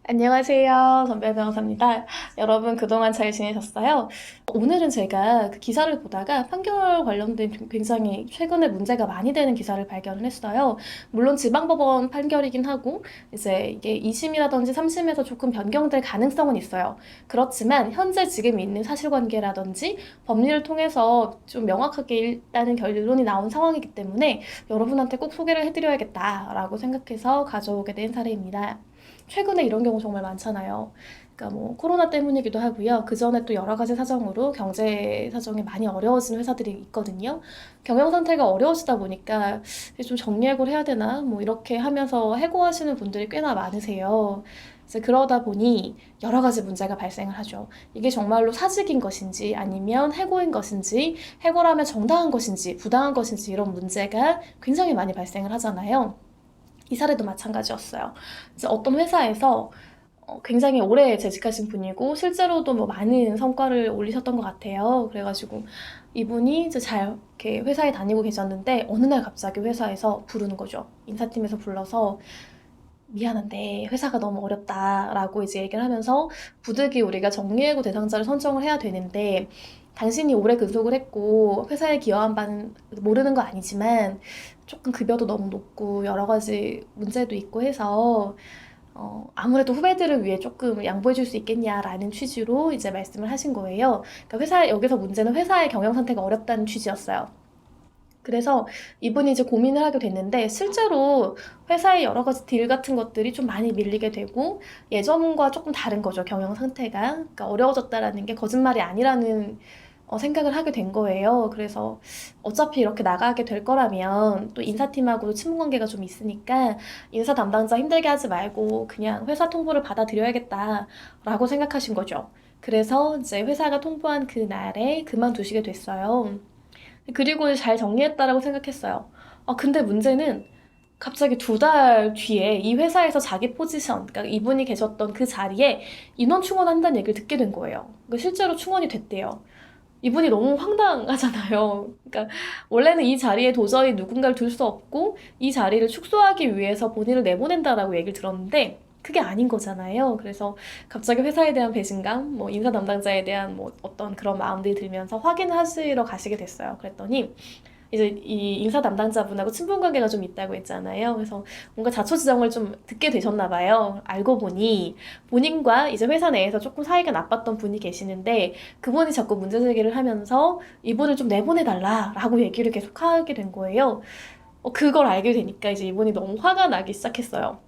안녕하세요. 전별 변호사입니다. 여러분 그동안 잘 지내셨어요? 오늘은 제가 그 기사를 보다가 판결 관련된 굉장히 최근에 문제가 많이 되는 기사를 발견을 했어요. 물론 지방법원 판결이긴 하고 이제 이게 2심이라든지 3심에서 조금 변경될 가능성은 있어요. 그렇지만 현재 지금 있는 사실관계라든지 법리를 통해서 좀 명확하게 일단은 결론이 나온 상황이기 때문에 여러분한테 꼭 소개를 해드려야겠다라고 생각해서 가져오게 된 사례입니다. 최근에 이런 경우 정말 많잖아요. 그러니까 뭐 코로나 때문이기도 하고요. 그 전에 또 여러 가지 사정으로 경제 사정이 많이 어려워지는 회사들이 있거든요. 경영 상태가 어려워지다 보니까 좀 정리해고를 해야 되나 뭐 이렇게 하면서 해고하시는 분들이 꽤나 많으세요. 그래서 그러다 보니 여러 가지 문제가 발생을 하죠. 이게 정말로 사직인 것인지 아니면 해고인 것인지 해고라면 정당한 것인지 부당한 것인지 이런 문제가 굉장히 많이 발생을 하잖아요. 이 사례도 마찬가지였어요. 이제 어떤 회사에서 굉장히 오래 재직하신 분이고 실제로도 뭐 많은 성과를 올리셨던 것 같아요. 그래가지고 이분이 이제 잘 이렇게 회사에 다니고 계셨는데 어느 날 갑자기 회사에서 부르는 거죠. 인사팀에서 불러서 미안한데 회사가 너무 어렵다라고 이제 얘기를 하면서 부득이 우리가 정리해고 대상자를 선정을 해야 되는데 당신이 오래 근속을 했고 회사에 기여한 바는 모르는 거 아니지만 조금 급여도 너무 높고 여러 가지 문제도 있고 해서 아무래도 후배들을 위해 조금 양보해 줄 수 있겠냐라는 취지로 이제 말씀을 하신 거예요. 그러니까 여기서 문제는 회사의 경영 상태가 어렵다는 취지였어요. 그래서 이분이 이제 고민을 하게 됐는데 실제로 회사의 여러 가지 딜 같은 것들이 좀 많이 밀리게 되고 예전과 조금 다른 거죠, 경영 상태가. 그러니까 어려워졌다라는 게 거짓말이 아니라는 생각을 하게 된 거예요. 그래서 어차피 이렇게 나가게 될 거라면 또 인사팀하고도 친분 관계가 좀 있으니까 인사 담당자 힘들게 하지 말고 그냥 회사 통보를 받아들여야겠다라고 생각하신 거죠. 그래서 이제 회사가 통보한 그날에 그만두시게 됐어요. 그리고 잘 정리했다라고 생각했어요. 근데 문제는 갑자기 2달 뒤에 이 회사에서 자기 포지션, 그러니까 이분이 계셨던 그 자리에 인원 충원한다는 얘기를 듣게 된 거예요. 그러니까 실제로 충원이 됐대요. 이분이 너무 황당하잖아요. 그러니까 원래는 이 자리에 도저히 누군가를 둘 수 없고 이 자리를 축소하기 위해서 본인을 내보낸다라고 얘기를 들었는데 그게 아닌 거잖아요. 그래서 갑자기 회사에 대한 배신감, 뭐 인사 담당자에 대한 뭐 어떤 그런 마음들이 들면서 확인하시러 가시게 됐어요. 그랬더니 이제 이 인사 담당자분하고 친분 관계가 좀 있다고 했잖아요. 그래서 뭔가 자초지종을 좀 듣게 되셨나 봐요. 알고 보니 본인과 이제 회사 내에서 조금 사이가 나빴던 분이 계시는데 그분이 자꾸 문제 제기를 하면서 이분을 좀 내보내달라라고 얘기를 계속 하게 된 거예요. 그걸 알게 되니까 이제 이분이 너무 화가 나기 시작했어요.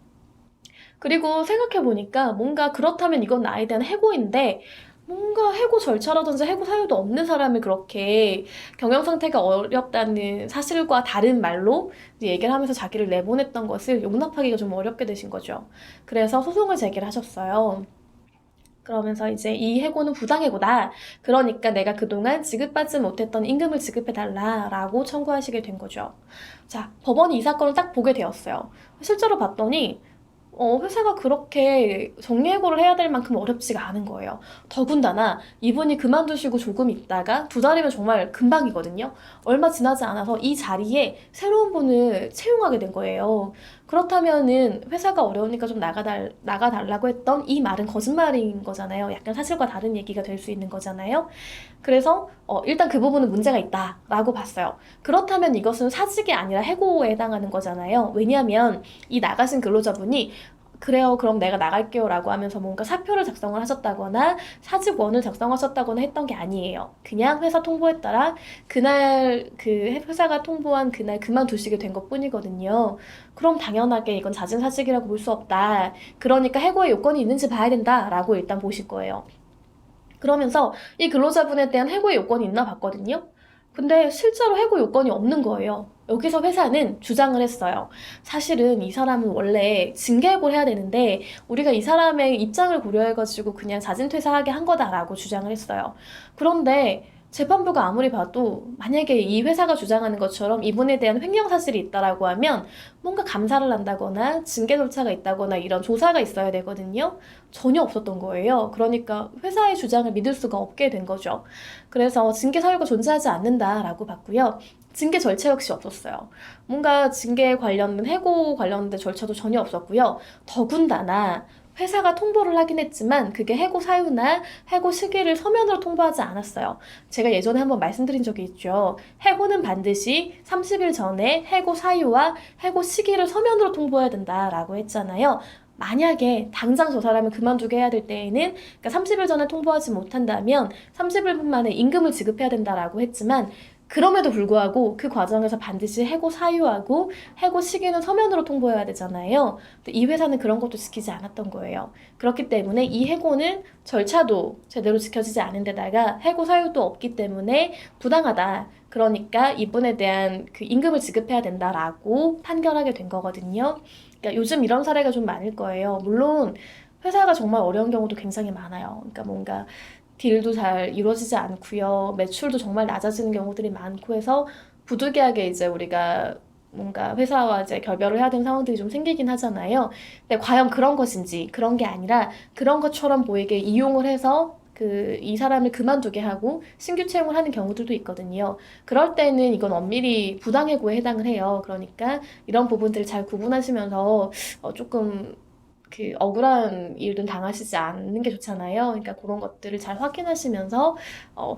그리고 생각해보니까 뭔가 그렇다면 이건 나에 대한 해고인데 뭔가 해고 절차라든지 해고 사유도 없는 사람이 그렇게 경영 상태가 어렵다는 사실과 다른 말로 이제 얘기를 하면서 자기를 내보냈던 것을 용납하기가 좀 어렵게 되신 거죠. 그래서 소송을 제기를 하셨어요. 그러면서 이제 이 해고는 부당해고다. 그러니까 내가 그동안 지급받지 못했던 임금을 지급해달라라고 청구하시게 된 거죠. 자, 법원이 이 사건을 딱 보게 되었어요. 실제로 봤더니 회사가 그렇게 정리해고를 해야 될 만큼 어렵지가 않은 거예요. 더군다나 이분이 그만두시고 조금 있다가 2달이면 정말 금방이거든요. 얼마 지나지 않아서 이 자리에 새로운 분을 채용하게 된 거예요. 그렇다면은 회사가 어려우니까 좀 나가달라고 했던 이 말은 거짓말인 거잖아요. 약간 사실과 다른 얘기가 될 수 있는 거잖아요. 그래서 일단 그 부분은 문제가 있다라고 봤어요. 그렇다면 이것은 사직이 아니라 해고에 해당하는 거잖아요. 왜냐하면 이 나가신 근로자분이 그래요, 그럼 내가 나갈게요 라고 하면서 뭔가 사표를 작성을 하셨다거나 사직원을 작성하셨다거나 했던 게 아니에요. 그냥 회사 통보에 따라 그날 그 회사가 통보한 그날 그만두시게 된 것뿐이거든요. 그럼 당연하게 이건 잦은 사직이라고 볼 수 없다. 그러니까 해고의 요건이 있는지 봐야 된다라고 일단 보실 거예요. 그러면서 이 근로자분에 대한 해고의 요건이 있나 봤거든요. 근데 실제로 해고 요건이 없는 거예요. 여기서 회사는 주장을 했어요. 사실은 이 사람은 원래 징계해고를 해야 되는데 우리가 이 사람의 입장을 고려해가지고 그냥 자진 퇴사하게 한 거다라고 주장을 했어요. 그런데 재판부가 아무리 봐도 만약에 이 회사가 주장하는 것처럼 이분에 대한 횡령 사실이 있다라고 하면 뭔가 감사를 한다거나 징계 절차가 있다거나 이런 조사가 있어야 되거든요. 전혀 없었던 거예요. 그러니까 회사의 주장을 믿을 수가 없게 된 거죠. 그래서 징계 사유가 존재하지 않는다라고 봤고요. 징계 절차 역시 없었어요. 뭔가 징계 관련된 해고 관련된 절차도 전혀 없었고요. 더군다나 회사가 통보를 하긴 했지만 그게 해고 사유나 해고 시기를 서면으로 통보하지 않았어요. 제가 예전에 한번 말씀드린 적이 있죠. 해고는 반드시 30일 전에 해고 사유와 해고 시기를 서면으로 통보해야 된다라고 했잖아요. 만약에 당장 저 사람을 그만두게 해야 될 때에는, 그러니까 30일 전에 통보하지 못한다면 30일 만에 임금을 지급해야 된다라고 했지만, 그럼에도 불구하고 그 과정에서 반드시 해고 사유하고 해고 시기는 서면으로 통보해야 되잖아요. 근데 이 회사는 그런 것도 지키지 않았던 거예요. 그렇기 때문에 이 해고는 절차도 제대로 지켜지지 않은 데다가 해고 사유도 없기 때문에 부당하다. 그러니까 이분에 대한 그 임금을 지급해야 된다라고 판결하게 된 거거든요. 그러니까 요즘 이런 사례가 좀 많을 거예요. 물론 회사가 정말 어려운 경우도 굉장히 많아요. 그러니까 뭔가 딜도 잘 이루어지지 않고요. 매출도 정말 낮아지는 경우들이 많고 해서 부득이하게 이제 우리가 뭔가 회사와 이제 결별을 해야 되는 상황들이 좀 생기긴 하잖아요. 근데 과연 그런 것인지, 그런 게 아니라 그런 것처럼 보이게 이용을 해서 이 사람을 그만두게 하고 신규 채용을 하는 경우들도 있거든요. 그럴 때는 이건 엄밀히 부당해고에 해당을 해요. 그러니까 이런 부분들을 잘 구분하시면서 조금 억울한 일은 당하시지 않는 게 좋잖아요. 그러니까 그런 것들을 잘 확인하시면서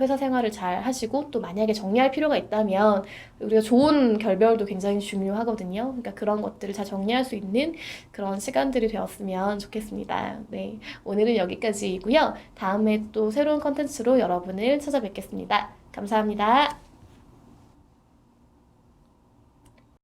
회사 생활을 잘 하시고, 또 만약에 정리할 필요가 있다면 우리가 좋은 결별도 굉장히 중요하거든요. 그러니까 그런 것들을 잘 정리할 수 있는 그런 시간들이 되었으면 좋겠습니다. 네, 오늘은 여기까지이고요. 다음에 또 새로운 컨텐츠로 여러분을 찾아뵙겠습니다. 감사합니다.